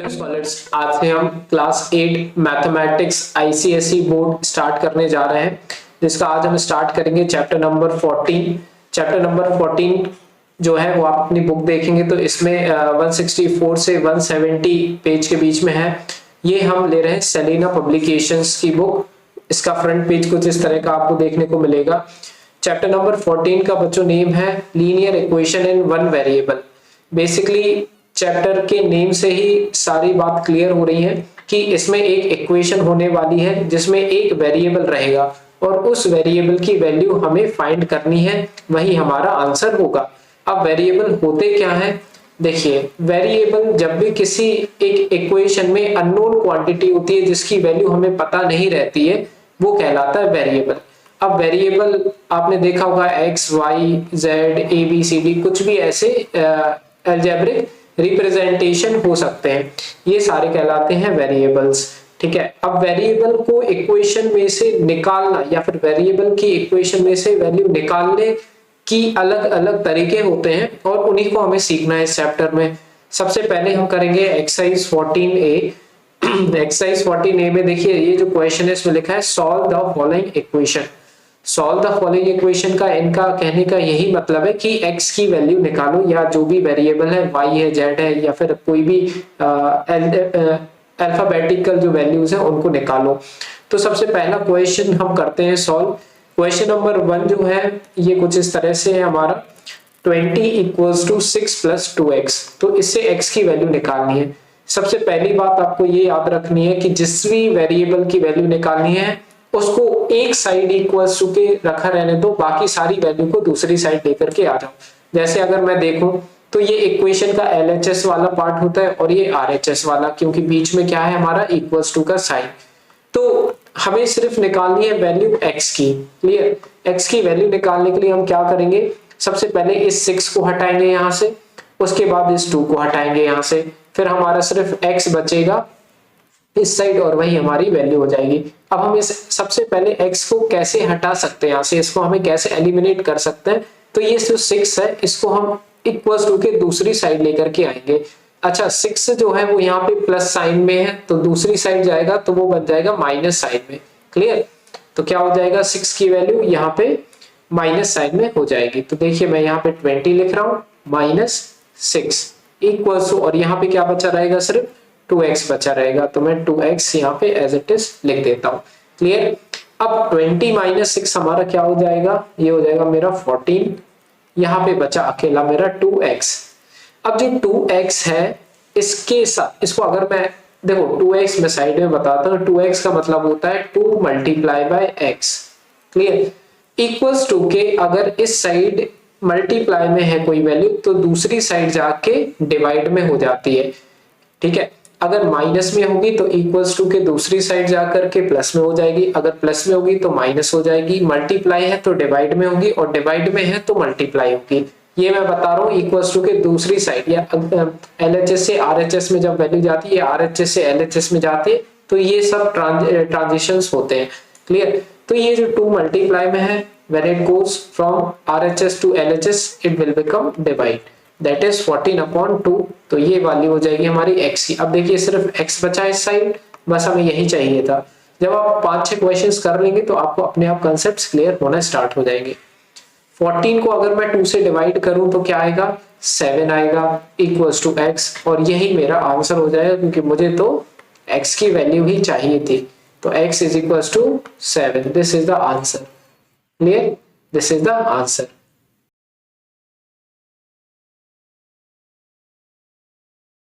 Scholars, आज से हम class 8 mathematics ICSE board start करने जा रहे हैं, जिसका आज हम स्टार्ट करेंगे चैप्टर नंबर 14। चैप्टर नंबर 14 जो है वो आप अपनी बुक देखेंगे तो इसमें 164 से 170 पेज के बीच में है। ये हम ले रहे हैं सेलिना पब्लिकेशंस की बुक। इसका फ्रंट पेज कुछ इस तरह का आपको देखने को मिलेगा। चैप्टर नंबर 14 का बच्चों नेम है linear equation in one variable. Basically chapter के नेम से ही सारी बात क्लियर हो रही है कि इसमें एक इक्वेशन होने वाली है जिसमें एक वेरिएबल रहेगा और उस वेरिएबल की वैल्यू हमें फाइंड करनी है, वही हमारा आंसर होगा। अब वेरिएबल होते क्या है, देखिए वेरिएबल जब भी किसी एक इक्वेशन में अननोन क्वांटिटी होती है जिसकी वैल्यू हमें पता नहीं रहती है, वो कहलाता है वेरिएबल। अब वेरिएबल आपने देखा होगा X Y Z A B C D, कुछ भी ऐसे अलजेब्रिक रिप्रेजेंटेशन हो सकते हैं, ये सारे कहलाते हैं वेरिएबल्स। ठीक है, अब वेरिएबल को इक्वेशन में से निकालना या फिर वेरिएबल की इक्वेशन में से वैल्यू निकालने की अलग अलग तरीके होते हैं और उन्हीं को हमें सीखना है इस चैप्टर में। सबसे पहले हम करेंगे एक्सरसाइज 14A। एक्सरसाइज 14A में देखिए ये जो क्वेश्चन है इसमें लिखा है solve the following equation. Solve the following equation का इनका कहने का यही मतलब है कि x की वैल्यू निकालो, या जो भी वेरिएबल है y है z है या फिर कोई भी अल्फाबेटिकल जो वैल्यूज है उनको निकालो। तो सबसे पहला क्वेश्चन हम करते हैं सॉल्व। क्वेश्चन नंबर 1 जो है ये कुछ इस तरह से है हमारा 20 = 6 + 2x। तो इससे x की वैल्यू निकालनी है। सबसे पहली बात आपको ये याद रखनी है कि जिस भी वेरिएबल की वैल्यू निकालनी है उसको एक साइड इक्वल्स टू के रखा रहने दो, बाकी सारी वैल्यू को दूसरी साइड लेकर के आ जाओ। जैसे अगर मैं देखूं तो ये इक्वेशन का LHS वाला पार्ट होता है और ये RHS वाला, क्योंकि बीच में क्या है हमारा इक्वल्स टू का साइन। तो हमें सिर्फ निकालनी है वैल्यू x की। क्लियर, x की वैल्यू निकालने के लिए हम क्या करेंगे, सबसे पहले इस 6 को हटाएंगे यहाँ से, उसके बाद इस 2 को हटाएंगे यहाँ से, फिर हमारा सिर्फ x बचेगा इस साइड और वही हमारी वैल्यू हो जाएगी। अब हम इस सबसे पहले x को कैसे हटा सकते हैं यहाँ से, इसको हमें कैसे एलिमिनेट कर सकते हैं। तो ये जो 6 है इसको हम इक्वल्स टू के दूसरी साइड लेकर के आएंगे। अच्छा, 6 जो है वो यहाँ पे प्लस साइन में है तो दूसरी साइड जाएगा तो वो बन जाएगा माइनस साइन में। क्लियर, तो क्या हो जाएगा 6 की वैल्यू यहाँ पे माइनस साइन में हो जाएगी। तो देखिए मैं यहाँ पे 20 लिख रहा हूँ -6 इक्वल्स टू, और यहाँ पे क्या बचा रहेगा, सिर्फ 2x बचा रहेगा। तो मैं 2x यहाँ पे एज इट इज लिख देता हूँ। क्लियर, अब 20 - 6 हमारा क्या हो जाएगा, ये हो जाएगा मेरा 14। यहाँ पे बचा अकेला मेरा 2x। अब जो 2x है इसके साथ इसको अगर मैं देखो 2x मैं साइड में बताता हूँ, 2x का मतलब होता है 2 × x। क्लियर, इक्वल्स टू के अगर इस साइड मल्टीप्लाई में है कोई वैल्यू तो दूसरी साइड जाके डिवाइड में हो जाती है। ठीक है, अगर माइनस में होगी तो इक्वल्स टू के दूसरी साइड जाकर के प्लस में हो जाएगी, अगर प्लस में होगी तो माइनस हो जाएगी, मल्टीप्लाई है तो डिवाइड में होगी और डिवाइड में है तो मल्टीप्लाई होगी। ये मैं बता रहा हूँ इक्वल्स टू के दूसरी साइड, या LHS से RHS में जब वैल्यू जाती है, RHS से LHS में जाती है, तो ये सब ट्रांजिशंस होते हैं। क्लियर, तो ये जो 2 मल्टीप्लाई में है when it goes from RHS to LHS it will become divide, that is 14/2। तो ये वैल्यू हो जाएगी हमारी x की। अब देखिए सिर्फ x बचा इस साइड, बस हमें यही चाहिए था। जब आप 5-6 क्वेश्चंस कर लेंगे तो आपको अपने आप कॉन्सेप्ट्स क्लियर होना स्टार्ट हो जाएंगे। 14 को अगर मैं 2 से डिवाइड करूं तो क्या आएगा, 7 आएगा इक्वल्स टू x, और यही मेरा आंसर हो जाएगा क्योंकि मुझे तो x की वैल्यू ही चाहिए थी। तो x = 7, this is the answer. Clear, this is the answer।